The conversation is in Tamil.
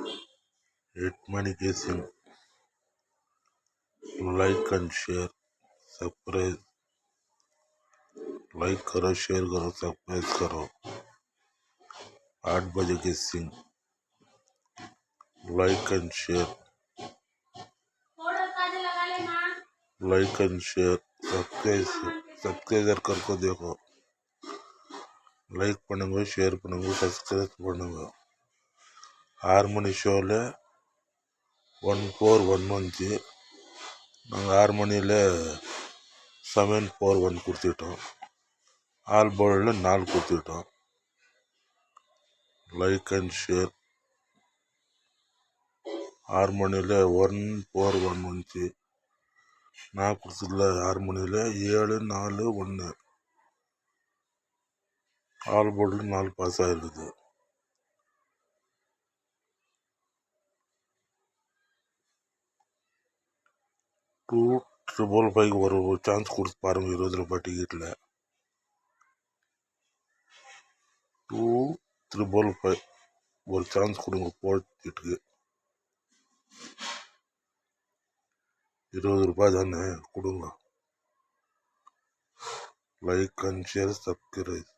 8 money casing like and share subscribe like करो शेयर करो सब्सक्राइब करो 8 बजे के Singh like and share subscriber करको देखो लाइक பண்ணுங்க ஷேர் பண்ணுங்க சப்ஸ்கிரைப் பண்ணுங்க ஹார்மோனி ஷோவில் 1411 நாங்கள் ஹார்மோனியில் 741 கொடுத்துட்டோம் ஆல் போர்டில் 4 கொடுத்துட்டோம் லைக் அண்ட் ஷேர் ஹார்மோனியில் 1411 நான் கொடுத்ததில் ஹார்மோனியில் 741 ஆல் போர்டில் 4 பாஸ் ஆகிருக்குது 2555 ஒரு சான்ஸ் கொடுத்து பாருங்க 20 ரூபாய் டிக்கெட்டில் 2555 ஒரு சான்ஸ் கொடுங்க போட்டுக்கு 20 ரூபாய் தானே கொடுங்க லைக் அண்ட் ஷேர் சப்ஸ்கிரைப்